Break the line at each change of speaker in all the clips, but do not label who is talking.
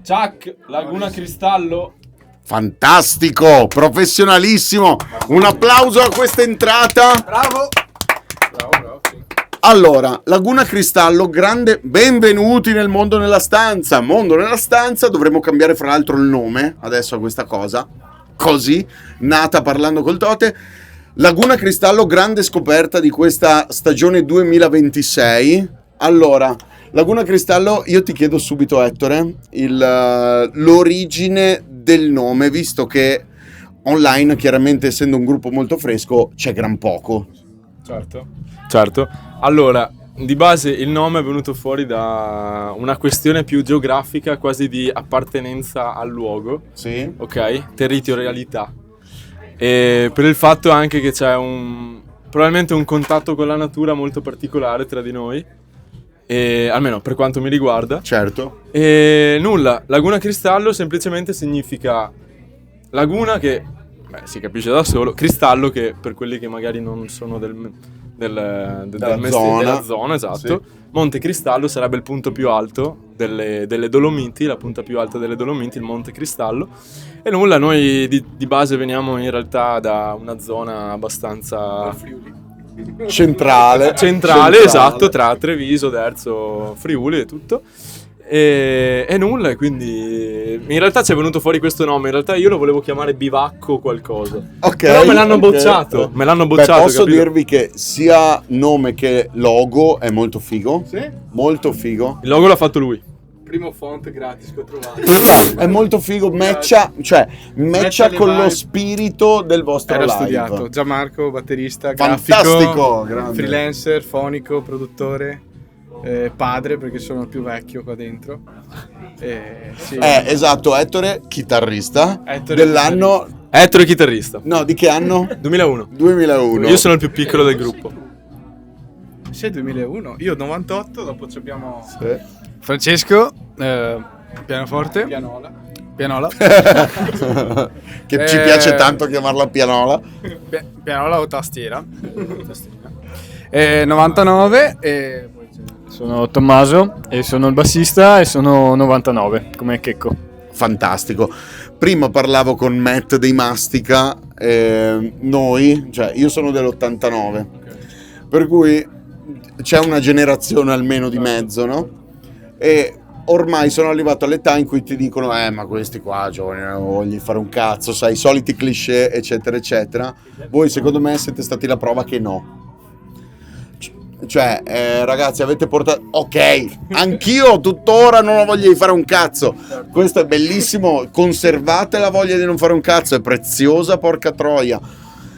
Ciak, Laguna Cristallo.
Fantastico, professionalissimo. Un applauso a questa entrata.
Bravo. Sì.
Allora, Laguna Cristallo, grande, benvenuti nel Mondo nella Stanza. Mondo nella Stanza, dovremmo cambiare fra l'altro il nome adesso a questa cosa. Così, nata parlando col Tote. Laguna Cristallo, grande scoperta di questa stagione 2026. Allora, Laguna Cristallo, io ti chiedo subito, Ettore, l'origine del nome, visto che online, chiaramente essendo un gruppo molto fresco, c'è gran poco.
Certo. Allora, di base il nome è venuto fuori da una questione più geografica, quasi di appartenenza al luogo.
Sì.
Ok? Territorialità. E per il fatto anche che c'è probabilmente un contatto con la natura molto particolare tra di noi, e almeno per quanto mi riguarda.
Certo.
E nulla, Laguna Cristallo semplicemente significa laguna, che si capisce da solo, cristallo che per quelli che magari non sono della zona, esatto. Sì. Monte Cristallo sarebbe il punto più alto delle Dolomiti, la punta più alta delle Dolomiti, il Monte Cristallo. E nulla, noi di base veniamo in realtà da una zona abbastanza
centrale,
esatto, tra Treviso, Derzo, Friuli e tutto. E nulla, e quindi in realtà ci è venuto fuori questo nome. In realtà io lo volevo chiamare Bivacco qualcosa.
Ok.
Però me l'hanno bocciato.
Beh, posso dirvi che sia nome che logo è molto figo.
Sì?
Molto figo.
Il logo l'ha fatto lui.
Primo font gratis che ho trovato.
È molto figo, matcha con lo spirito del vostro
live.
Era
studiato. Gianmarco, batterista,
fantastico,
grafico, freelancer, fonico, produttore, padre perché sono il più vecchio qua dentro. Sì.
Esatto, Ettore, chitarrista dell'anno.
Ettore chitarrista.
No, di che anno?
2001. Io sono il più piccolo del gruppo.
Sei 2001? Io 98, dopo abbiamo...
Sì.
Francesco, pianoforte. Pianola.
Che ci piace tanto chiamarla pianola.
Pianola o tastiera. 99 e sono Tommaso e sono il bassista e sono 99 come Checco.
Fantastico. Prima parlavo con Matt dei Mastica, io sono dell'89, okay. Per cui c'è una generazione almeno di mezzo, no? E ormai sono arrivato all'età in cui ti dicono ma questi qua giovani non voglio fare un cazzo, sai, i soliti cliché eccetera eccetera. Voi secondo me siete stati la prova che no. Cioè, ragazzi, avete portato... Ok, anch'io tuttora non ho voglia di fare un cazzo. Questo è bellissimo. Conservate la voglia di non fare un cazzo, è preziosa, porca troia.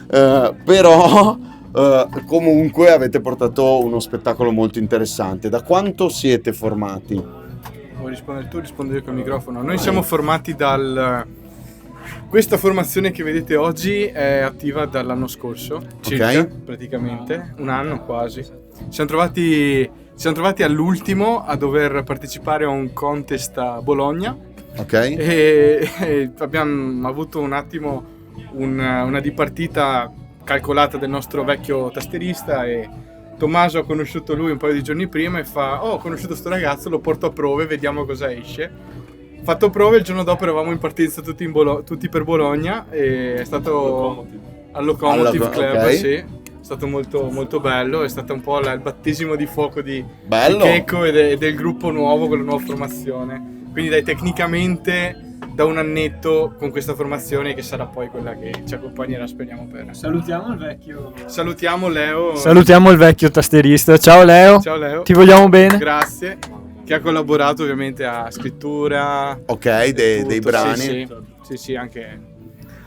Però, comunque, avete portato uno spettacolo molto interessante. Da quanto siete formati?
Vuoi rispondere tu? Rispondo io col microfono. Noi siamo formati Questa formazione che vedete oggi è attiva dall'anno scorso, circa, praticamente, un anno quasi. Ci siamo trovati all'ultimo a dover partecipare a un contest a Bologna.
Ok.
E abbiamo avuto un attimo una dipartita calcolata del nostro vecchio tastierista e Tommaso ha conosciuto lui un paio di giorni prima e fa ho conosciuto sto ragazzo, lo porto a prove, vediamo cosa esce. Fatto prove, il giorno dopo eravamo in partenza tutti per Bologna e è stato al Locomotive Club, okay. Sì, è stato molto, molto bello, è stato un po' il battesimo di fuoco di Checco e del gruppo nuovo con la nuova formazione. Quindi dai, tecnicamente da un annetto con questa formazione che sarà poi quella che ci accompagnerà, speriamo per...
Salutiamo il vecchio...
Salutiamo Leo.
Salutiamo il vecchio tastierista. Ciao Leo.
Ciao Leo.
Ti vogliamo bene.
Grazie. Che ha collaborato ovviamente a scrittura.
Ok, dei brani.
Sì, anche...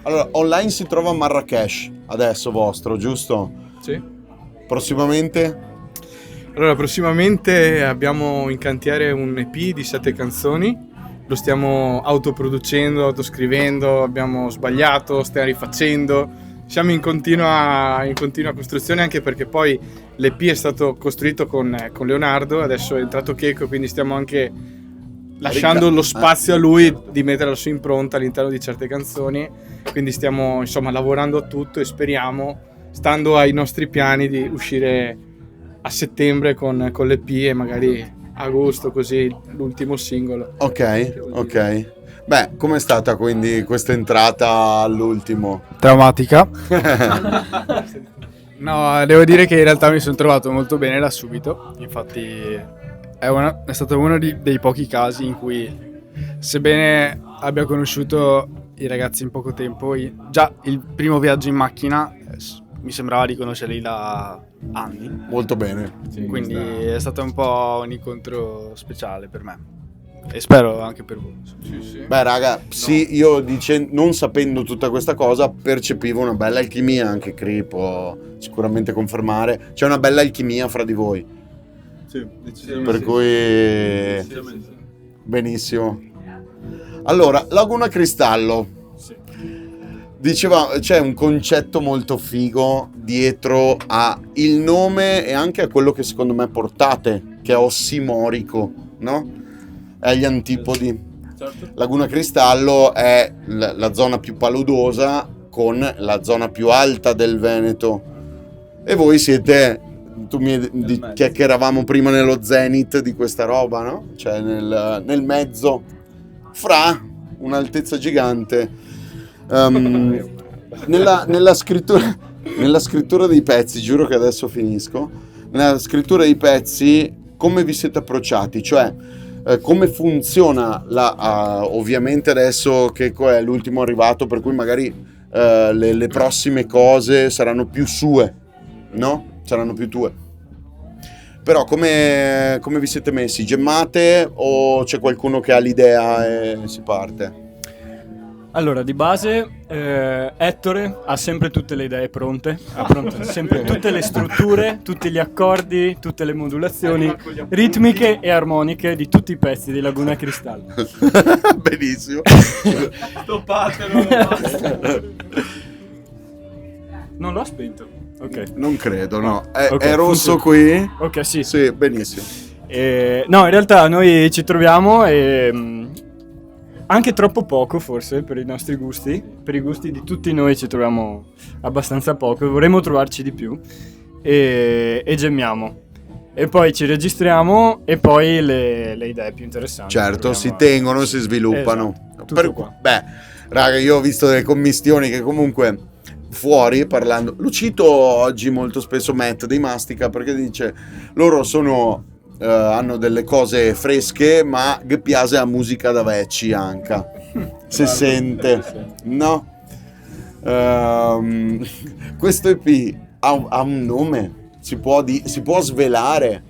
Allora, online si trova Marrakesh, adesso vostro, giusto?
Sì.
Prossimamente?
Allora, prossimamente abbiamo in cantiere un EP di 7 canzoni. Lo stiamo autoproducendo, autoscrivendo, abbiamo sbagliato, stiamo rifacendo. Siamo in continua costruzione, anche perché poi l'EP è stato costruito con Leonardo, adesso è entrato Checco, quindi stiamo anche lasciando lo spazio a lui di mettere la sua impronta all'interno di certe canzoni. Quindi stiamo insomma lavorando a tutto e speriamo, stando ai nostri piani, di uscire a settembre con l'EP e magari agosto, così, l'ultimo singolo.
Ok. Beh, com'è stata quindi questa entrata all'ultimo?
Traumatica. No, devo dire che in realtà mi sono trovato molto bene da subito. Infatti è stato uno dei pochi casi in cui, sebbene abbia conosciuto i ragazzi in poco tempo, già il primo viaggio in macchina mi sembrava di conoscerli da anni.
Molto bene.
Quindi è stato un po' un incontro speciale per me. E spero anche per voi. Sì.
Beh raga, sì, io non sapendo tutta questa cosa percepivo una bella alchimia, anche Cri può sicuramente confermare, c'è una bella alchimia fra di voi.
Sì, decisamente.
Per cui benissimo. Allora, Laguna Cristallo.
Sì.
Diceva, c'è un concetto molto figo dietro a il nome e anche a quello che secondo me portate, che è ossimorico, no? È agli antipodi.
Certo.
Laguna Cristallo è la zona più paludosa con la zona più alta del Veneto. E voi siete, chiacchieravamo prima nello zenith di questa roba, no? Cioè nel mezzo, fra un'altezza gigante. Nella scrittura dei pezzi, giuro che adesso finisco, nella scrittura dei pezzi come vi siete approcciati? Cioè come funziona ovviamente adesso che è l'ultimo arrivato, per cui magari le prossime cose saranno più sue, no? Saranno più tue. Però come vi siete messi? Gemmate o c'è qualcuno che ha l'idea e si parte?
Allora, di base, Ettore ha sempre tutte le idee pronte, sempre tutte le strutture, tutti gli accordi, tutte le modulazioni ritmiche e armoniche di tutti i pezzi di Laguna Cristallo.
Benissimo.
Stoppatelo.
Non l'ho spento. Ok.
Non credo, no. È
Ok,
rosso
funziona.
qui?
Ok, sì.
Sì, benissimo.
No, in realtà noi ci troviamo e anche troppo poco forse per i nostri gusti, per i gusti di tutti noi ci troviamo abbastanza poco, vorremmo trovarci di più e gemmiamo. E poi ci registriamo e poi le idee più interessanti.
Certo, si tengono, si sviluppano.
Esatto, tutto qua.
Beh, raga, io ho visto delle commistioni che comunque fuori parlando, lo cito oggi molto spesso Matt dei Mastica perché dice loro hanno delle cose fresche ma che piace la musica da vecchi anche si sente, no? Questo EP ha un nome, si può svelare?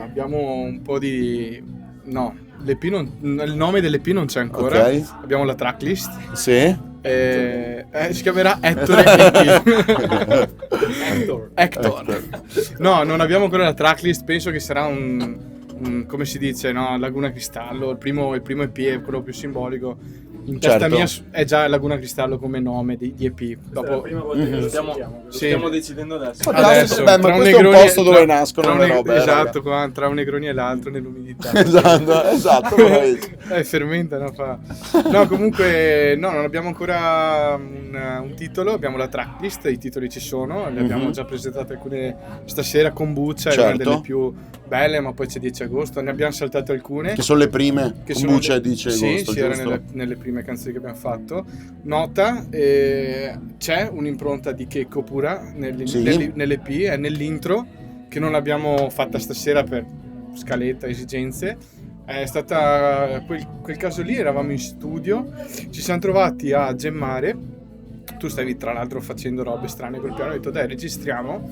Abbiamo un po' di... no, il nome dell'EP non c'è ancora.
Ok.
Abbiamo la tracklist.
Sì?
Si chiamerà Ettore EP. Hector. No, non abbiamo ancora la tracklist. Penso che sarà un come si dice, no? Laguna Cristallo. Il primo EP è quello più simbolico. In testa mia è già Laguna Cristallo come nome di EP. Dopo...
È la prima volta che lo stiamo decidendo adesso.
Beh, ma questo è un posto dove nascono le robe.
Esatto, qua, tra un Negroni e l'altro nell'umidità.
esatto.
Fermenta, no, fa. No, comunque no, non abbiamo ancora un titolo, abbiamo la tracklist, i titoli ci sono, ne abbiamo già presentate alcune stasera con Buccia, è una delle più belle, ma poi c'è 10 agosto, ne abbiamo saltate alcune.
Che sono le prime,
che
con Buccia dice agosto,
sì, era nelle prime canzoni che abbiamo fatto. Nota, c'è un'impronta di Checco pura nell'EP, è nell'intro, che non l'abbiamo fatta stasera per scaletta, esigenze. È stata quel caso lì, eravamo in studio, ci siamo trovati a gemmare, tu stavi tra l'altro facendo robe strane col piano, ho detto dai registriamo,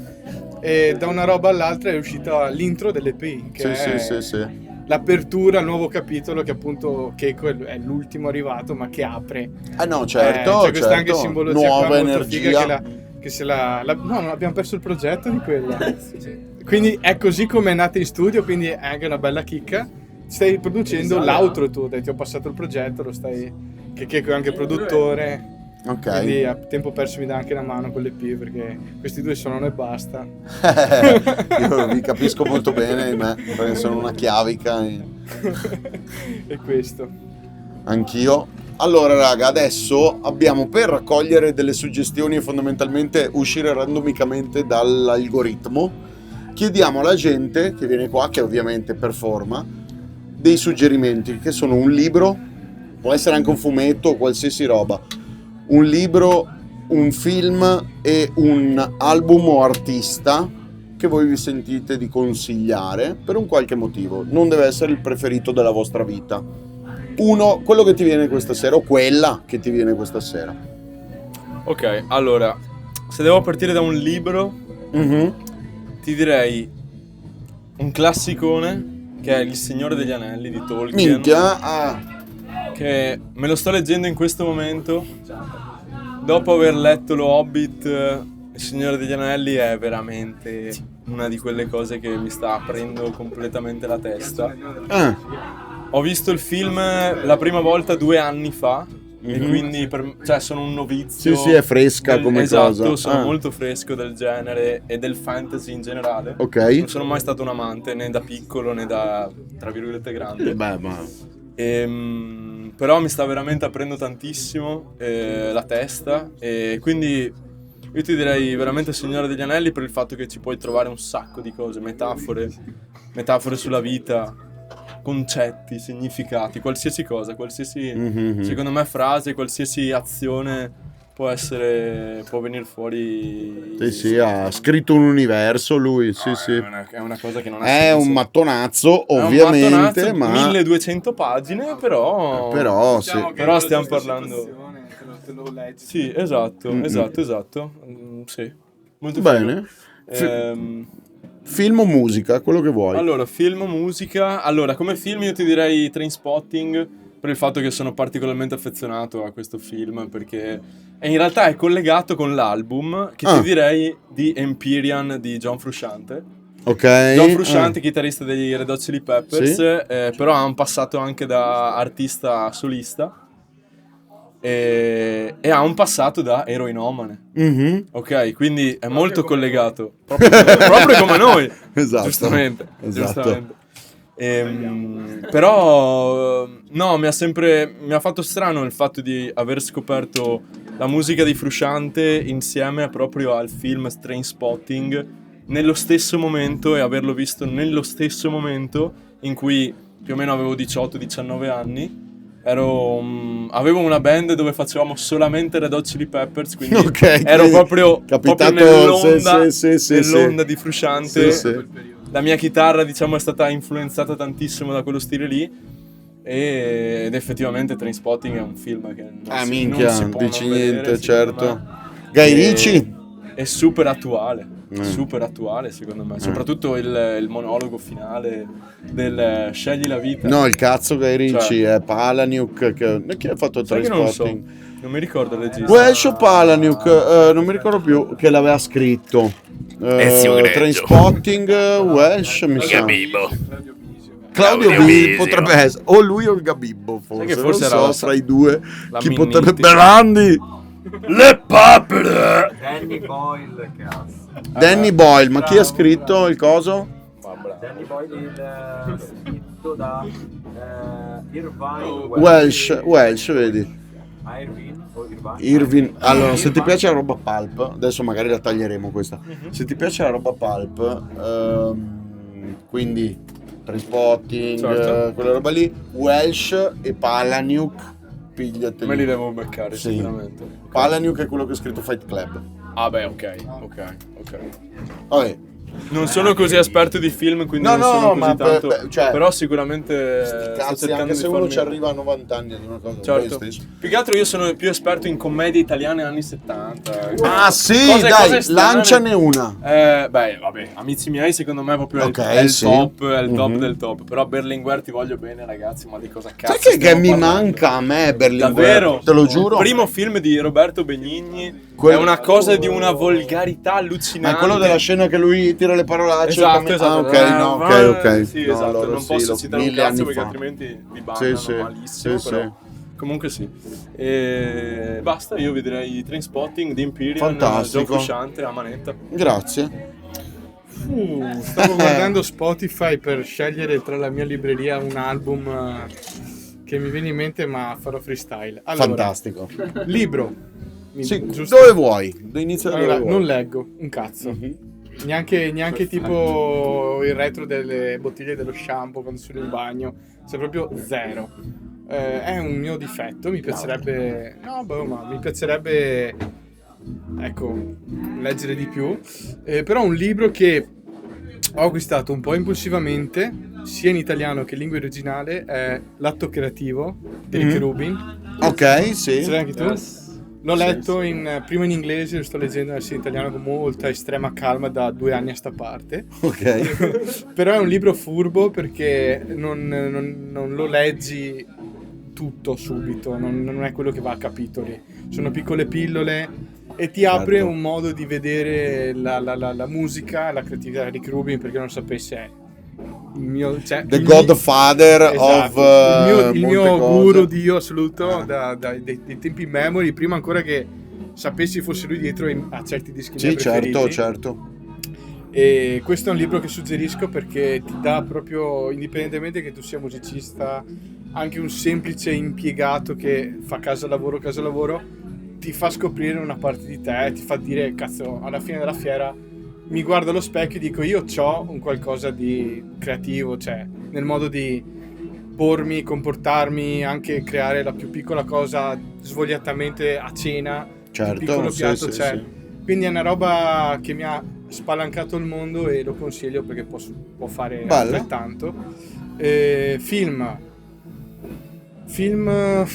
e da una roba all'altra è uscita l'intro dell'EP, che è l'apertura al nuovo capitolo, che appunto Checco è l'ultimo arrivato ma che apre.
No, certo,
c'è questa anche simbologia
nuova
qua molto
energia.
figa che se no, non abbiamo perso il progetto di quella. Quindi è così come è nata in studio, quindi è anche una bella chicca. Stai producendo l'outro tu, ti ho passato il progetto, lo stai, che è anche produttore.
Ok.
Quindi a tempo perso mi dà anche la mano con l'EP, perché questi due suonano e basta.
Io vi capisco molto bene, perché sono una chiavica.
E questo.
Anch'io. Allora raga, adesso abbiamo per raccogliere delle suggestioni e fondamentalmente uscire randomicamente dall'algoritmo chiediamo alla gente che viene qua, che ovviamente performa, dei suggerimenti, che sono un libro, può essere anche un fumetto, qualsiasi roba, un libro, un film e un album o artista che voi vi sentite di consigliare per un qualche motivo. Non deve essere il preferito della vostra vita. Uno, quello che ti viene questa sera o quella che ti viene questa sera.
Ok, allora, se devo partire da un libro, ti direi un classicone che è Il Signore degli Anelli di Tolkien.
Minchia,
Che me lo sto leggendo in questo momento. Dopo aver letto Lo Hobbit, Il Signore degli Anelli è veramente una di quelle cose che mi sta aprendo completamente la testa. Ho visto il film la prima volta 2 anni fa. E quindi cioè sono un novizio.
Sì, è fresca come
esatto,
cosa.
Sono molto fresco del genere e del fantasy in generale.
Ok.
Non sono mai stato un amante né da piccolo né da, tra virgolette, grande.
Beh, ma...
Però mi sta veramente aprendo tantissimo la testa, e quindi io ti direi veramente Signore degli Anelli, per il fatto che ci puoi trovare un sacco di cose, metafore sulla vita, concetti, significati, qualsiasi cosa, qualsiasi secondo me frase, qualsiasi azione può venire fuori.
Sì, ha scritto un universo lui, sì.
È una cosa che non ha
È
senso.
un mattonazzo, ovviamente,
È un mattonazzo,
ma
1200 pagine, però sì.
Diciamo che
stiamo
la stessa
parlando.
situazione, te lo leggi.
Sì, esatto. Sì. Molto
bene.
figo.
Film o musica, quello che vuoi.
Allora, film o musica. Allora, come film io ti direi Trainspotting, per il fatto che sono particolarmente affezionato a questo film, perché in realtà è collegato con l'album che ti direi di Empyrean di John Frusciante.
Ok.
John Frusciante, chitarrista degli Red Hot Chili Peppers,
Sì.
però ha un passato anche da artista solista e ha un passato da eroinomane. Ok, quindi è molto collegato, proprio come noi.
Esatto.
Giustamente.
Esatto.
Però no, mi ha fatto strano il fatto di aver scoperto la musica di Frusciante insieme proprio al film Trainspotting nello stesso momento, e averlo visto nello stesso momento in cui più o meno avevo 18-19 anni. Avevo una band dove facevamo solamente Red Hot Chili Peppers, quindi ero proprio nell'onda, nell'onda di Frusciante.
Sì.
La mia chitarra, diciamo, è stata influenzata tantissimo da quello stile lì, ed effettivamente Trainspotting è un film che non si può
dici
non vedere,
niente,
secondo
certo.
me.
Guy Ritchie?
È super attuale, secondo me, soprattutto il monologo finale del scegli la vita.
No, il cazzo Guy Ritchie, è Palahniuk, chi ha fatto
Sai che non lo so,
Trainspotting?
non mi ricordo il regista.
Welsh o Palahniuk, non mi ricordo più, che l'aveva scritto. Trainspotting, Welsh, mi sa. Claudio Bisio potrebbe essere, o lui o il Gabibbo, forse.
Sai che forse
non
era
so, fra i due chi
Minniti.
potrebbe... Berandi! Le papere!
Danny Boyle, cazzo.
Danny Boyle, ma chi ha scritto il coso?
Danny Boyle il scritto da Irvine
Welsh, vedi?
Irvine o Irvine?
Irvin. Allora, se ti piace la roba pulp, adesso magari la taglieremo questa. Se ti piace la roba pulp, quindi Trainspotting,
Certo.
quella roba lì, Welsh e Palahniuk, pigliateli.
Me li devo beccare,
Sì.
sicuramente.
Palahniuk è quello che ha scritto Fight Club.
Ah beh, ok.
Vabbè,
Non sono così esperto di film, quindi
No,
non sono
no,
così
ma
tanto.
cioè,
però sicuramente
sti
sto
cazzi,
cercando
anche
di
se uno
farmi-
ci arriva a 90 anni ad una cosa
Certo.
stesso.
Più che altro io sono più esperto in commedie italiane anni 70.
Ah sì,
Cose
dai,
strane.
lanciane una.
Beh, vabbè, Amici miei, secondo me proprio
Ok,
è il
sì.
top, è il top
Mhm.
del top. Però Berlinguer ti voglio bene, ragazzi, ma di cosa cazzo
Sai che
stiamo
mi
parlando?
manca a me Berlinguer?
Davvero?
Te lo giuro.
Il primo film di Roberto Benigni
Quello-
è una cosa di una volgarità
Ma
allucinante.
è quello della scena che lui tira le parolacce?
Esatto, esatto.
Ah, ok, no, ok.
Sì,
No,
esatto.
allora
Non
sì,
posso
lo-
citare un
1000
cazzo
anni
perché
fa.
altrimenti mi bannano
Sì,
malissimo.
sì,
però.
sì.
Comunque sì. E basta, io vi direi Trainspotting di Empyrean,
Fantastico.
John Frusciante a manetta.
Grazie.
Stavo guardando Spotify per scegliere tra la mia libreria un album che mi viene in mente, ma farò freestyle. Allora,
Fantastico.
libro.
Sì,
Giusto?
dove vuoi? Inizia da
Allora,
dove vuoi.
non leggo un cazzo. Neanche tipo il retro delle bottiglie dello shampoo quando sono in bagno, c'è proprio zero. È un mio difetto, mi piacerebbe... No, boh, ma mi piacerebbe, ecco, leggere di più. Però un libro che ho acquistato un po' impulsivamente, sia in italiano che in lingua originale, è L'atto creativo di Rick Rubin.
Ok, sì.
Ce l'hai anche tu? L'ho letto prima in inglese, lo sto leggendo adesso in italiano con molta estrema calma da 2 anni a sta parte.
Ok.
Però è un libro furbo perché non lo leggi tutto subito, non è quello che va a capitoli. Sono piccole pillole e ti apre
Certo.
un modo di vedere la musica e la creatività di Rick Rubin, perché non sapessi è il mio, cioè,
The
il
Godfather
esatto,
of
il
molte
mio
cose.
guru dio assoluto
Ah.
dei tempi memory, prima ancora che sapessi fosse lui dietro a certi dischi
Sì,
miei preferiti.
certo.
E questo è un libro che suggerisco perché ti dà proprio, indipendentemente che tu sia musicista, anche un semplice impiegato che fa casalavoro, ti fa scoprire una parte di te, ti fa dire, cazzo, alla fine della fiera mi guardo allo specchio e dico, io c'ho un qualcosa di creativo, cioè nel modo di pormi, comportarmi, anche creare la più piccola cosa svogliatamente a cena,
Certo,
un piccolo
sì,
piatto,
sì,
cioè.
sì.
Quindi è una roba che mi ha spalancato il mondo e lo consiglio perché può fare
Bello.
altrettanto. Film,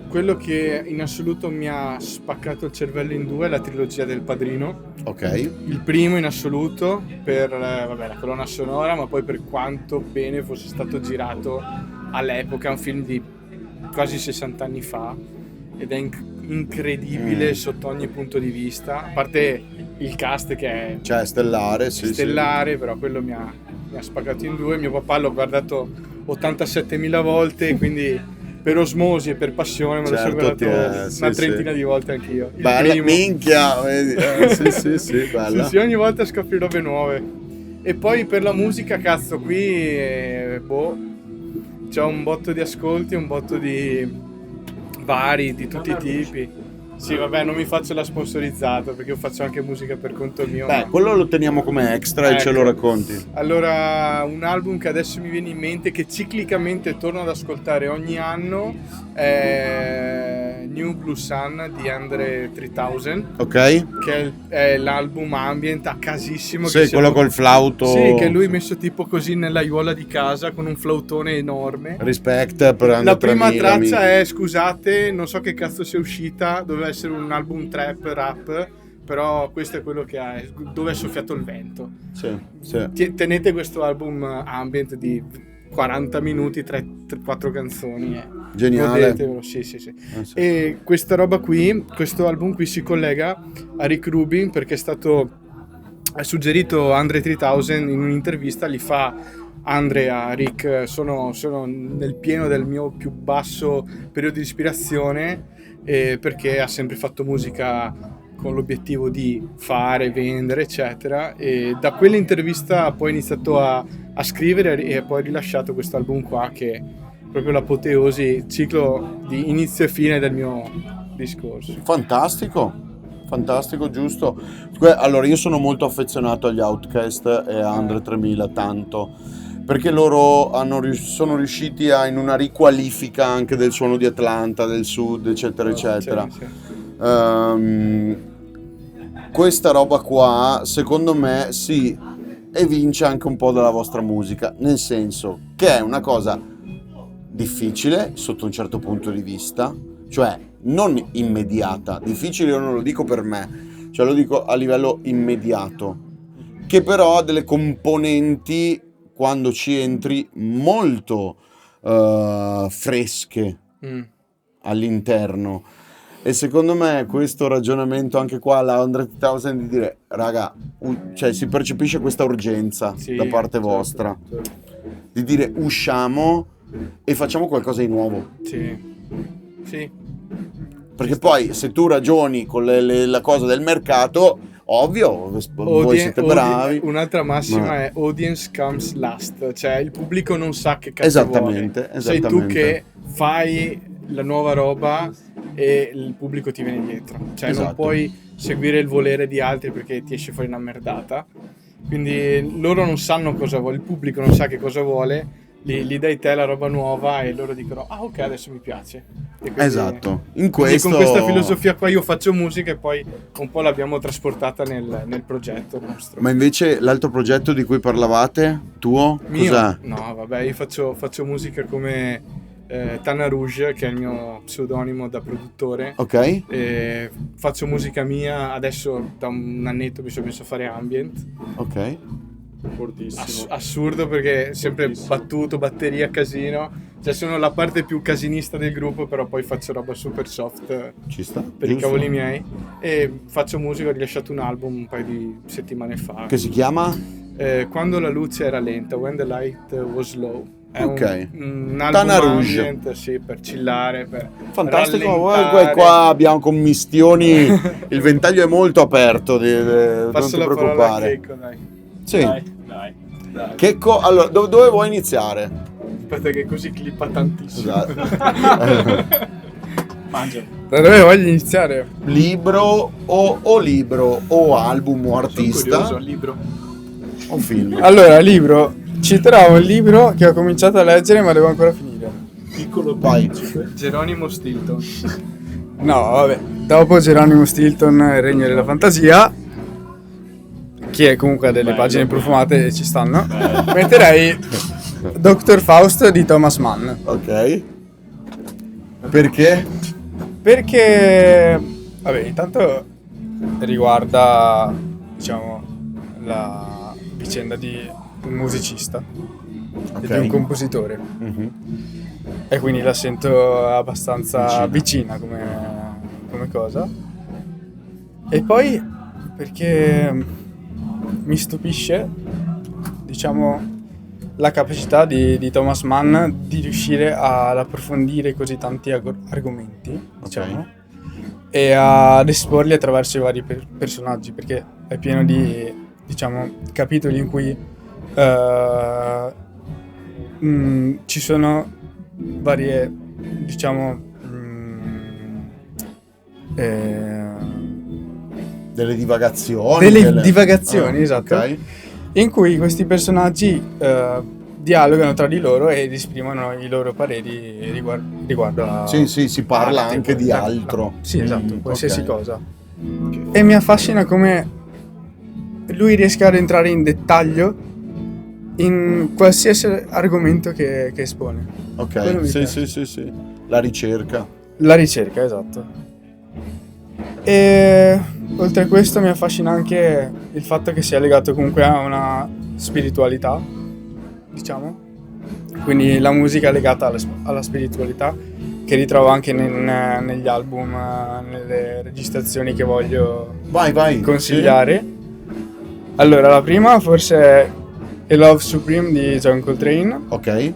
quello che in assoluto mi ha spaccato il cervello in due è la trilogia del Padrino.
Ok.
Il primo in assoluto per la colonna sonora, ma poi per quanto bene fosse stato girato all'epoca, è un film di quasi 60 anni fa ed è incredibile sotto ogni punto di vista, a parte il cast che è
Cioè, stellare, sì,
stellare, però quello mi ha spaccato in due. Mio papà l'ho guardato 87.000 volte, quindi per osmosi e per passione me lo sono
Certo,
guardato
sì,
una
sì.
trentina di volte anch'io. Il
Bella,
primo.
minchia, vedi? Sì, bella.
Sì, ogni volta scopri robe nuove. E poi per la musica, cazzo, qui c'ho un botto di ascolti, un botto di vari, di tutti i tipi. Sì, vabbè, non mi faccio la sponsorizzata perché io faccio anche musica per conto mio.
Beh,
ma-
quello lo teniamo come extra e ce lo
Ecco.
racconti.
Allora, un album che adesso mi viene in mente, che ciclicamente torno ad ascoltare ogni anno, è New Blue Sun di Andre 3000,
Ok?
che è l'album ambient a casissimo.
Sì,
che sia
quello
lui-
col flauto.
Sì, che lui messo tipo così nell'aiuola di casa con un flautone enorme.
Respect per Andre
La prima
3000,
traccia
minchia.
è, scusate, non so che cazzo sia uscita, doveva essere un album trap, rap, però questo è quello che ha, dove è soffiato il vento.
Sì.
Tenete questo album ambient di 40 minuti, 4 canzoni.
Geniale.
Godetevelo, sì.
Sì.
E questa roba qui, questo album qui si collega a Rick Rubin perché è suggerito Andre 3000 in un'intervista, gli fa: Andre a Rick, sono nel pieno del mio più basso periodo di ispirazione, perché ha sempre fatto musica con l'obiettivo di fare, vendere, eccetera, e da quell'intervista ha poi iniziato a scrivere e poi ha rilasciato questo album qua che è proprio l'apoteosi, ciclo di inizio e fine del mio discorso.
Fantastico, giusto. Allora, io sono molto affezionato agli Outkast e a Andre 3000 tanto, perché loro sono riusciti in una riqualifica anche del suono di Atlanta, del sud, eccetera, eccetera.
Sì.
Questa roba qua, secondo me, sì, evince anche un po' dalla vostra musica, nel senso che è una cosa difficile sotto un certo punto di vista, cioè non immediata. Difficile io non lo dico per me, cioè lo dico a livello immediato, che però ha delle componenti, quando ci entri, molto fresche all'interno. E secondo me questo ragionamento anche qua alla 100,000 di dire, raga, cioè si percepisce questa urgenza da parte vostra,
certo.
di dire usciamo e facciamo qualcosa di nuovo.
Sì.
Perché poi se tu ragioni con la cosa del mercato, ovvio, voi siete bravi.
Un'altra massima è audience comes last, cioè il pubblico non sa che cazzo vuole. Sei tu che fai la nuova roba e il pubblico ti viene dietro, cioè non
Esatto.
puoi seguire il volere di altri perché ti esce fuori una merdata. quindi loro non sanno cosa vuole, il pubblico non sa che cosa vuole, gli dai te la roba nuova e loro dicono ah ok adesso mi piace. E quindi-
Esatto. In
quindi
questo...
con questa filosofia qua io faccio musica e poi un po' l'abbiamo trasportata nel progetto nostro.
Ma invece l'altro progetto di cui parlavate, tuo,
Mio?
cos'è?
No, vabbè, io faccio musica come Tana Rouge, che è il mio pseudonimo da produttore.
Ok?
E faccio musica mia, adesso da un annetto mi sono messo a fare ambient.
Ok.
Fortissimo.
Assurdo perché sempre battuto, batteria, casino. Cioè sono la parte più casinista del gruppo, però poi faccio roba super soft
Ci sta?
per i
giusto?
cavoli miei. E faccio musica, ho rilasciato un album un paio di settimane fa.
Che si chiama?
Quando la luce era lenta, When the Light Was Low. È
Ok.
un
Tana
album
Rouge.
ambient, sì, per chillare, per
Fantastico,
rallentare.
qua abbiamo commistioni, il ventaglio è molto aperto, non
Passo
ti
la parola a
preoccupare.
Checco, dai.
Sì.
Dai.
Checco, allora, dove vuoi iniziare?
Aspetta che così clippa tantissimo.
Esatto.
Mangia.
Da dove voglio iniziare?
Libro o libro o album o
Sono
artista
curioso al libro.
o film.
Allora, libro. Citerò un libro che ho cominciato a leggere ma devo ancora finire.
Piccolo
Vai.
Geronimo Stilton.
No, vabbè. Dopo Geronimo Stilton, Il Regno della Fantasia, che comunque ha delle pagine profumate e ci stanno, metterei Dr. Faust di Thomas Mann.
Ok. Perché?
Perché, vabbè, intanto riguarda, diciamo, la vicenda di un musicista e di
Ok.
un compositore.
Mhm.
E quindi la sento abbastanza vicina come cosa. E poi perché mi stupisce, diciamo, la capacità di Thomas Mann di riuscire ad approfondire così tanti argomenti, diciamo, e ad esporli attraverso i vari personaggi, perché è pieno di, diciamo, capitoli in cui ci sono varie, diciamo,
Delle divagazioni.
delle divagazioni, esatto,
Ok.
in cui questi personaggi dialogano tra di loro ed esprimono i loro pareri riguardo a...
Sì, si parla
arte,
anche di
la-
altro.
Sì, esatto, qualsiasi
ok.
cosa. E mi affascina come lui riesca ad entrare in dettaglio in qualsiasi argomento che espone. Quello
Ok,
mi
sì,
piace.
sì. La ricerca.
La ricerca, esatto. E oltre a questo mi affascina anche il fatto che sia legato comunque a una spiritualità, diciamo. Quindi la musica è legata alla spiritualità, che ritrovo anche negli album, nelle registrazioni che voglio
Vai.
consigliare. Allora, la prima forse è A Love Supreme di John Coltrane,
Sì. Ok.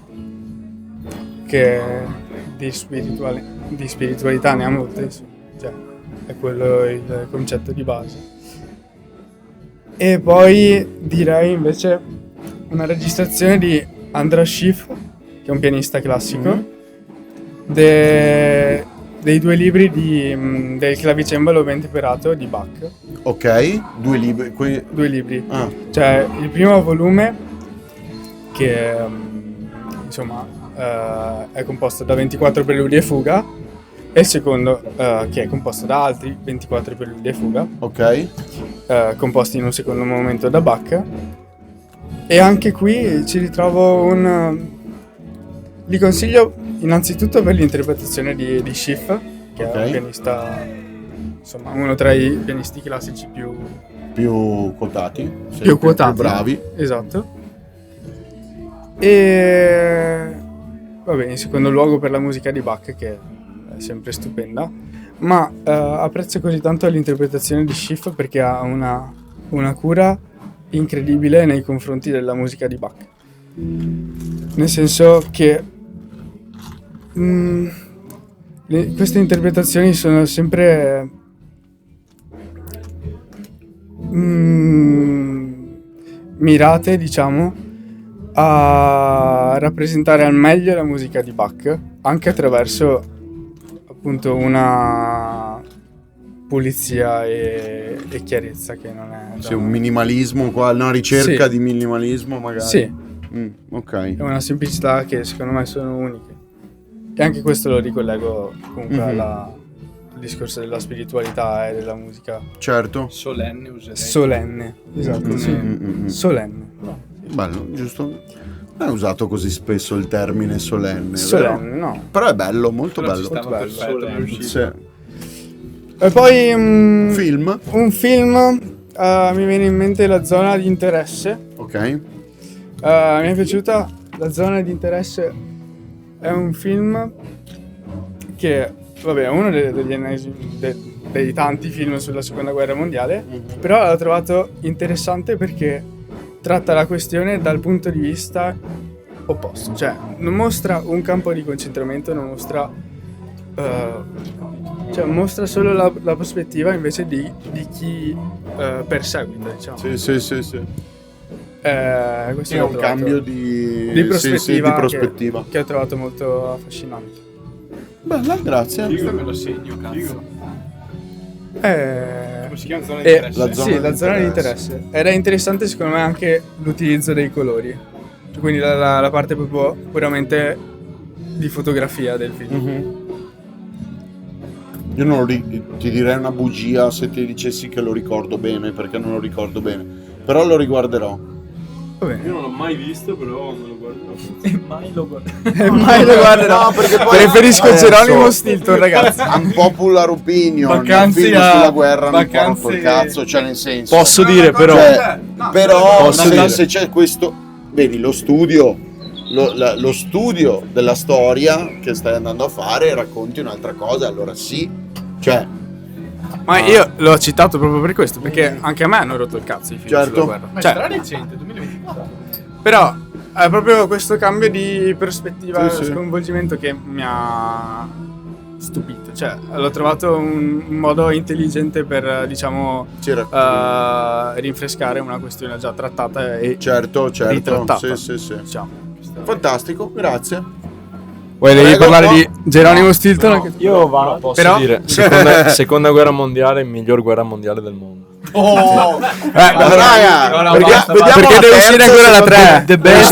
che di spiritualità ne ha molte, cioè è quello il concetto di base. E poi direi invece una registrazione di Andras Schiff, che è un pianista classico, dei due libri del clavicembalo ben temperato di Bach.
Ok, 2 libri.
Due libri.
Ah,
Cioè, il primo volume, che insomma è composto da 24 preludi e fuga, e il secondo che è composto da altri 24 preludi e fuga,
ok.
composti in un secondo momento da Bach. E anche qui ci ritrovo li consiglio innanzitutto per l'interpretazione di Schiff, che
Ok.
è un pianista, insomma, uno tra i pianisti classici
Più quotati. Sì,
più quotati.
Più bravi.
Esatto. E vabbè, in secondo luogo per la musica di Bach, che è sempre stupenda, ma apprezzo così tanto l'interpretazione di Schiff perché ha una cura incredibile nei confronti della musica di Bach. Nel senso che queste interpretazioni sono sempre mirate, diciamo, a rappresentare al meglio la musica di Bach, anche attraverso appunto una pulizia e chiarezza che non è...
Sì, un minimalismo qua, una ricerca
Sì.
di minimalismo magari.
Sì,
Ok.
è una semplicità che secondo me sono uniche. E anche questo lo ricollego comunque al discorso della spiritualità e della musica
Certo.
Solenne userei.
solenne. Esatto, sì. Solenne.
Bello, giusto? Non è usato così spesso il termine solenne,
Solenne,
vero?
no.
Però è bello, molto
Però ci
bello.
stava
bello.
perfetto, mi è uscito.
Sì.
E poi
Film?
un film, mi viene in mente La zona di interesse.
Ok.
Mi è piaciuta La zona di interesse. È un film che, vabbè, è uno degli dei tanti film sulla seconda guerra mondiale, però l'ho trovato interessante perché tratta la questione dal punto di vista opposto, cioè non mostra un campo di concentramento, non mostra cioè mostra solo la prospettiva invece di chi perseguita, diciamo.
Sì.
Questo
È
l'ho
un
trovato
cambio di
prospettiva,
sì, di prospettiva.
che ho trovato molto affascinante.
Bella, grazie.
Questo me lo segno, cazzo. Come si chiama? Zona di interesse?
La zona
Sì,
di
la zona di
interesse.
interesse. Era interessante secondo me anche l'utilizzo dei colori. Cioè, quindi la parte proprio puramente di fotografia del film.
Io non lo ti direi una bugia se ti dicessi che lo ricordo bene, perché non lo ricordo bene. Però lo riguarderò.
Va bene.
Io non l'ho mai visto, però me lo guarderò.
Mai lo guardo.
Mai lo guarderò.
No, perché poi
Preferisco
adesso-
Geronimo Stilton, ragazzi.
Unpopular opinion.
Vacanze
il film
a-
sulla guerra mi fa
vacanze-
un cazzo, cioè nel senso.
Posso dire però...
Cioè, però
Posso dire.
se c'è questo, vedi lo studio, lo studio della storia che stai andando a fare, racconti un'altra cosa, allora sì, cioè
Ma io l'ho citato proprio per questo, perché anche a me hanno rotto il cazzo i film
Certo.
sulla guerra.
Ma è
Cioè,
strarecente, 2024.
però è proprio questo cambio di prospettiva,
Sì, sì.
sconvolgimento che mi ha stupito. Cioè, l'ho trovato un modo intelligente per, diciamo,
c'era
rinfrescare una questione già trattata e
certo,
ritrattata.
sì.
Diciamo.
Fantastico, grazie.
Vuoi
Prego,
parlare
no.
di Geronimo Stilton?
Io vado.
Posso
Però-
dire, seconda guerra mondiale, miglior guerra mondiale del mondo.
Raga, vediamo
Perché
la
deve uscire
terza,
ancora la
secondo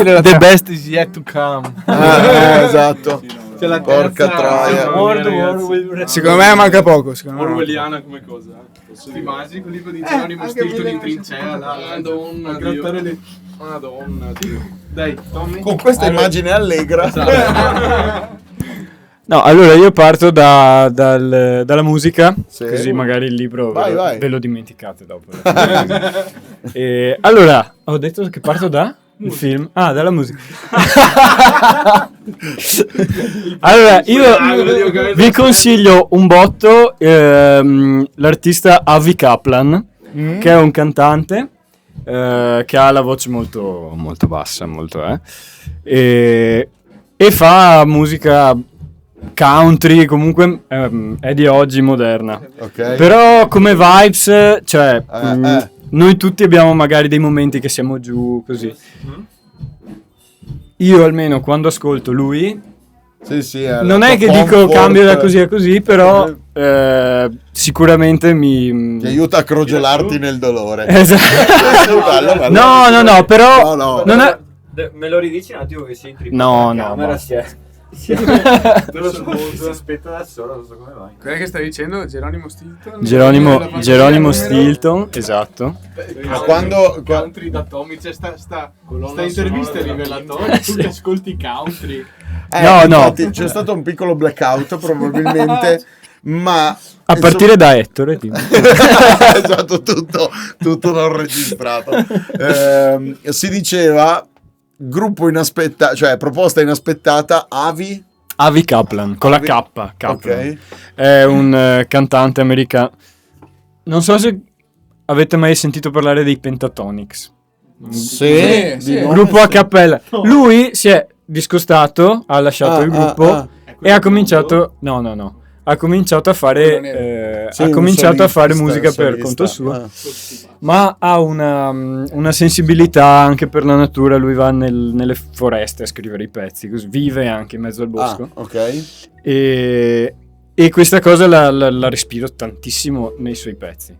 3.
The best is yet to come.
Esatto.
C'è la
Porca
terza-
troia.
Secondo me manca poco. Secondo me manca
Orwelliana come cosa?
Ti immagini quel libro di Geronimo Stilton in trincea là,
Madonna,
a grattare le...
Madonna, Dio.
Dai, Tommy.
Con questa immagine allegra.
No, allora io parto dalla musica,
Sì.
così magari il libro
Vai, vai.
ve lo dimenticate dopo. Allora, ho detto che parto da il film? Ah, dalla musica. Allora, io vi consiglio un botto l'artista Avi Kaplan, che è un cantante che ha la voce molto, molto bassa, e fa musica country, comunque è di oggi, moderna.
Ok.
Però come vibes, cioè
eh.
noi tutti abbiamo magari dei momenti che siamo giù così. Io almeno quando ascolto lui,
Sì,
non è che dico cambio da così a così, però sicuramente
ti aiuta a crogiolarti nel dolore.
Esatto.
Bello.
No, però
No.
non è...
Me lo ridici un attimo che sei in tripla?
No,
La
no,
camera
basta.
si aspetta da solo, non so come vai.
Quello che stai dicendo, Geronimo Stilton?
Geronimo Stilton, esatto.
Ma quando
Country da Tommy, cioè sta intervista è rivelatoria, tu che ascolti country.
No.
infatti, c'è stato un piccolo blackout probabilmente, ma
A partire da Ettore, tipo.
esatto, tutto non registrato. Si diceva gruppo inaspettato, cioè proposta inaspettata, Avi
Kaplan, con la K. Kaplan.
Ok.
È un cantante americano. Non so se avete mai sentito parlare dei Pentatonix.
Sì,
Gruppo a cappella. Lui si è discostato, ha lasciato il gruppo e ha cominciato... No. Ha cominciato a fare,
Sì,
ha
un
cominciato a fare
solista,
musica per
solista.
conto suo. Ma ha una sensibilità anche per la natura. Lui va nelle foreste a scrivere i pezzi, così vive anche in mezzo al bosco.
Ok.
E E questa cosa la respiro tantissimo nei suoi pezzi.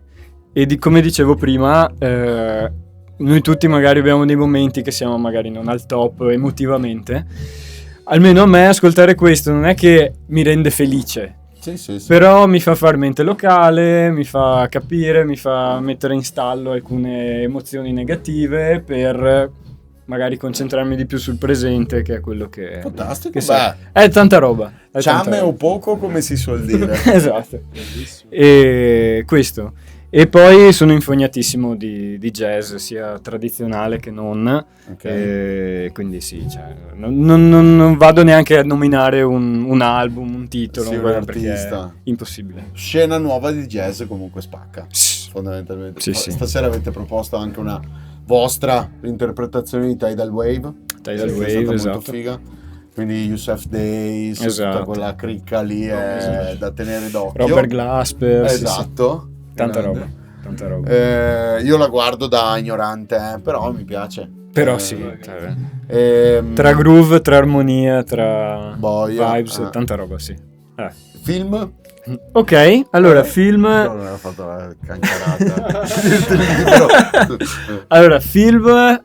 E come dicevo prima, noi tutti magari abbiamo dei momenti che siamo magari non al top emotivamente. Almeno a me ascoltare questo non è che mi rende felice,
Sì.
però mi fa far mente locale, mi fa capire, mi fa mettere in stallo alcune emozioni negative per magari concentrarmi di più sul presente, che è quello che...
Fantastico,
che serve. È tanta roba. È tanta
ciame
roba.
o poco, come si suol dire.
Esatto. E questo. E poi sono infognatissimo di jazz, sia tradizionale che non.
Ok.
E quindi sì, cioè, non vado neanche a nominare un album, un titolo,
Sì, un
perché
artista.
è impossibile.
Scena nuova di jazz comunque spacca, fondamentalmente.
Sì, sì.
Stasera avete proposto anche una vostra interpretazione di Tidal Wave.
Tidal
che è
Wave,
stata
esatto.
molto figa. Quindi Youssef Days,
Esatto.
tutta quella cricca lì è da tenere d'occhio.
Robert Glasper, sì, sì.
Esatto.
Tanta
Grande.
roba, tanta roba.
Io la guardo da ignorante, però mi piace.
Però sì, cioè,
Ehm,
tra groove, tra armonia, tra
Boia,
vibes, tanta roba, sì.
film?
Ok, allora film...
No, non ho fatto la cancarata.
Allora, film...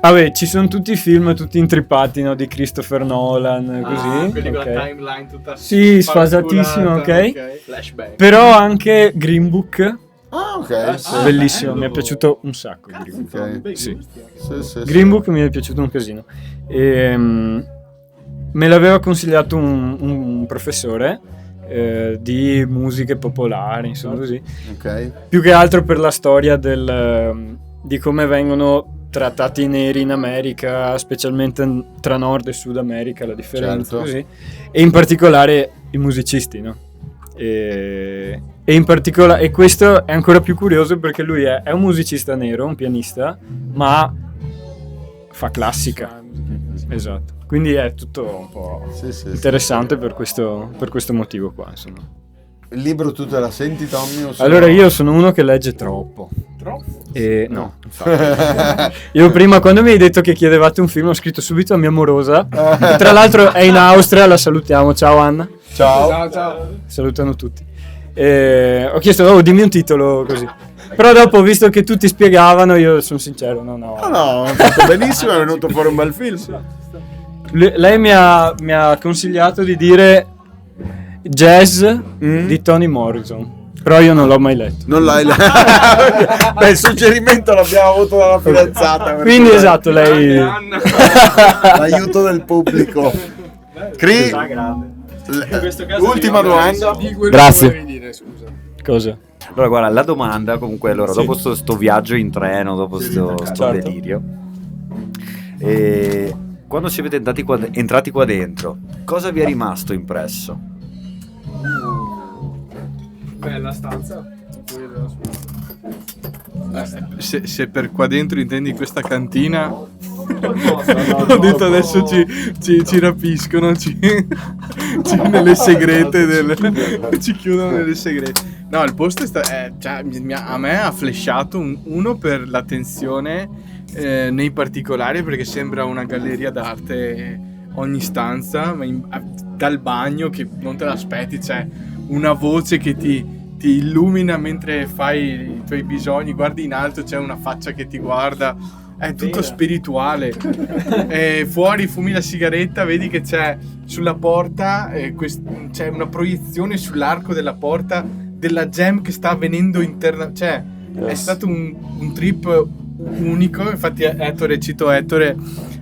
Vabbè, ci sono tutti i film tutti intrippati, no? Di Christopher Nolan, così.
Quelli con
ok.
la timeline tutta
Sì, sfasatissimo, ok.
Flashback.
Però anche Green Book,
Ah, ok. Sì.
bellissimo, mi è piaciuto un sacco. Green Book.
Ok.
Sì.
Sì.
Green Book mi è piaciuto un casino. Me l'aveva consigliato un professore di musiche popolari, insomma così.
Ok.
Più che altro per la storia di come vengono trattati i neri in America, specialmente tra Nord e Sud America, la differenza,
Certo.
così. E in particolare i musicisti, no? E in particolare, e questo è ancora più curioso perché lui è un musicista nero, un pianista, ma fa classica. Esatto. Quindi è tutto un po'
Sì.
interessante per questo motivo qua, insomma.
Il libro tu te la senti, Tommy? O
Allora, io sono uno che legge troppo. E no, infatti. Io prima, quando mi hai detto che chiedevate un film, ho scritto subito a mia morosa, che tra l'altro è in Austria, la salutiamo. Ciao Anna.
Ciao.
Salutano tutti. Ho chiesto, dimmi un titolo così. Però dopo, visto che tutti spiegavano, io sono sincero, no.
No, hai fatto benissimo, è venuto fuori un bel film.
Lei mi ha consigliato di dire Jazz di Toni Morrison. Però io non l'ho mai letto.
Non l'hai Beh, il suggerimento l'abbiamo avuto dalla fidanzata.
Quindi esatto, lei...
L'aiuto del pubblico. Cri, ultima domanda.
Grazie.
Dire, scusa.
Cosa?
Allora, guarda, la domanda comunque, allora, dopo sto viaggio in treno, dopo sto delirio, quando siete entrati qua dentro, cosa vi è rimasto impresso?
Bella stanza. Se per qua dentro intendi questa cantina, ho detto adesso ci rapiscono, nelle segrete ci chiudono nelle segrete. No, il posto a me ha flashato uno per l'attenzione nei particolari, perché sembra una galleria d'arte ogni stanza, ma dal bagno che non te l'aspetti, c'è una voce che ti illumina mentre fai i tuoi bisogni, guardi in alto, c'è una faccia che ti guarda, è tutto spirituale. E fuori fumi la sigaretta, vedi che c'è sulla porta, c'è una proiezione sull'arco della porta della jam che sta avvenendo interna, cioè è stato un trip unico. Infatti cito Ettore,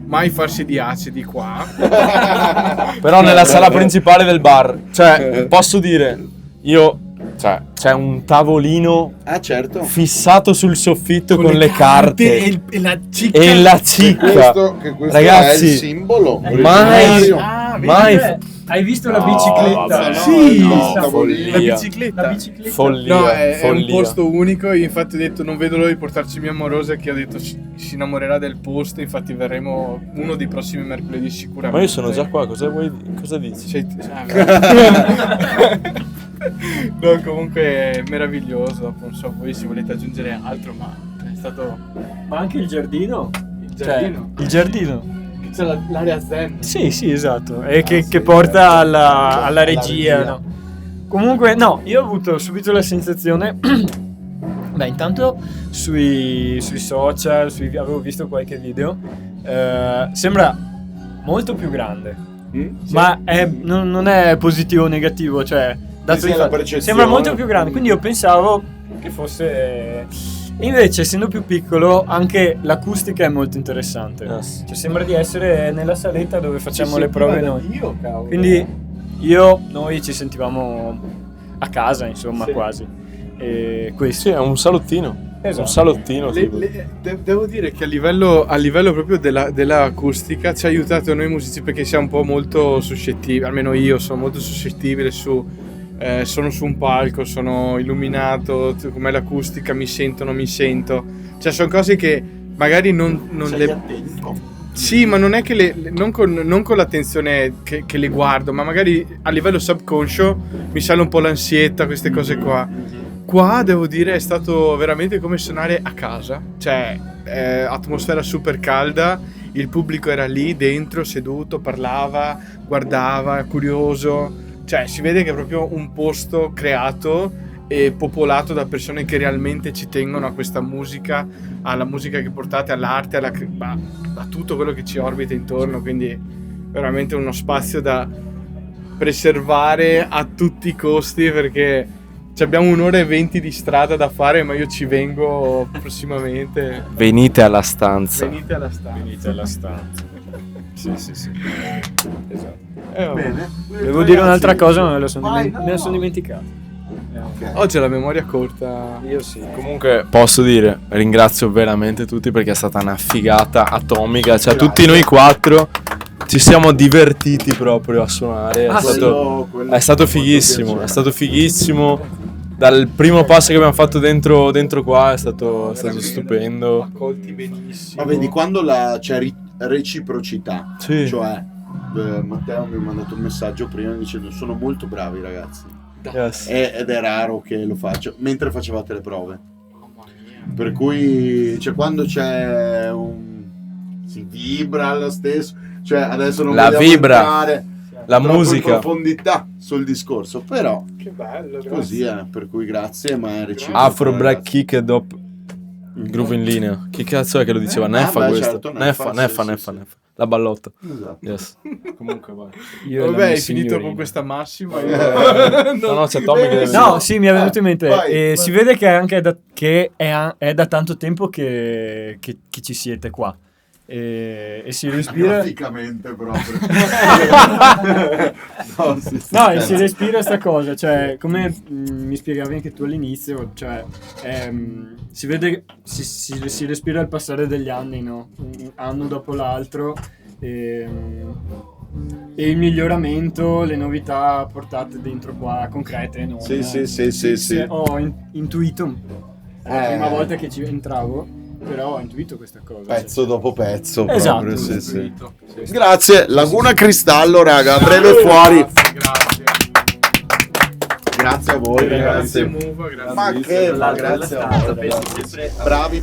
mai farsi di acidi qua.
Però nella sala principale del bar, cioè, posso dire, cioè, c'è un tavolino
Certo.
fissato sul soffitto con le carte
e la cicca.
e la cicca.
Questo
Ragazzi,
è il simbolo.
mai,
Mai. Hai visto la bicicletta?
vabbè,
Sì,
no,
follia.
la bicicletta.
Follia,
No, è un
follia.
posto unico. Io infatti ho detto non vedo l'ora di portarci mia amorosa, che ha detto si innamorerà del posto. Infatti verremo uno dei prossimi mercoledì sicuramente.
Ma io sono già qua, cosa dici?
No, comunque è meraviglioso. Dopo non so voi se volete aggiungere altro, ma è stato
Ma anche il giardino?
il giardino.
Il giardino.
Che C'è l'area zen.
Sì, esatto. E che porta alla regia, no? Comunque, no, io ho avuto subito la sensazione. Beh, intanto sui social, avevo visto qualche video. Sembra molto più grande. Ma non è positivo o negativo, cioè. Dato
Sì, la percezione.
sembra molto più grande, quindi io pensavo che fosse. Invece, essendo più piccolo, anche l'acustica è molto interessante.
Yes.
Cioè, sembra di essere nella saletta dove facciamo le prove noi.
Io, cavolo.
Quindi noi ci sentivamo a casa, insomma,
Sì.
quasi. E questo.
Sì, è un salottino.
Esatto.
Un salottino. tipo.
Devo dire che a livello proprio dell'acustica ci ha aiutato noi musici, perché siamo un po' molto suscettibili, almeno io sono molto suscettibile sono su un palco, sono illuminato, com'è l'acustica, mi sento, non mi sento. Cioè sono cose che magari non le...
attento.
Sì, ma non è che non con l'attenzione che le guardo, ma magari a livello subconscio mi sale un po' l'ansietta, queste cose qua. Qua devo dire è stato veramente come suonare a casa, cioè atmosfera super calda, il pubblico era lì dentro, seduto, parlava, guardava, curioso, cioè si vede che è proprio un posto creato e popolato da persone che realmente ci tengono a questa musica, alla musica che portate, all'arte, a tutto quello che ci orbita intorno, quindi veramente uno spazio da preservare a tutti i costi, perché abbiamo 1 ora e 20 di strada da fare, ma io ci vengo prossimamente.
Venite alla stanza.
Venite alla stanza.
Venite alla stanza. Sì. Esatto.
Bene.
Devo dire un'altra cosa, ma me la sono dimenticato.
Oggi ho la memoria corta.
Io sì.
Comunque posso dire, ringrazio veramente tutti perché è stata una figata atomica, cioè tutti noi 4 ci siamo divertiti proprio a suonare, è stato fighissimo, è stato fighissimo. Dal primo passo che abbiamo fatto dentro qua è stato stupendo.
Accolti benissimo.
Ma vedi, quando c'è reciprocità,
Sì.
cioè Matteo mi ha mandato un messaggio prima dicendo sono molto bravi ragazzi,
Yes.
ed è raro che lo faccio mentre facevate le prove, per cui cioè, quando c'è si vibra lo stesso, cioè adesso non
La
vogliamo
vibra,
entrare
la
troppo
musica.
in profondità sul discorso, però
Che bello, grazie.
così è, per cui grazie, ma è reciproco.
Afro Black
ragazzi.
Kick e Dop Groove in linea. Chi cazzo è che lo diceva? Neffa
beh,
questo.
certo,
Neffa.
sì.
La ballotta.
Esatto.
Yes. Comunque vai.
Io e la
Vabbè,
mia
hai finito
signorina.
con questa massima.
No, c'è Tommy che deve...
No, sì, mi è venuto in mente.
vai.
Si vede che è da tanto tempo che ci siete qua. E si respira.
Graficamente proprio.
No, e si respira sta cosa, cioè, come mi spiegavi anche tu all'inizio, cioè, si vede, si respira il passare degli anni, no? Un anno dopo l'altro, e il miglioramento, le novità portate dentro qua, concrete, no?
Sì.
Ho intuito, è la prima volta che ci entravo, però ho intuito questa cosa.
Pezzo dopo pezzo.
Esatto.
Proprio, sì. Grazie, Laguna Cristallo, raga, a breve fuori.
Grazie.
Grazie a voi,
Grazie
ragazzi.
Muva, grazie.
Ma che, ma grazie a voi. Bravi.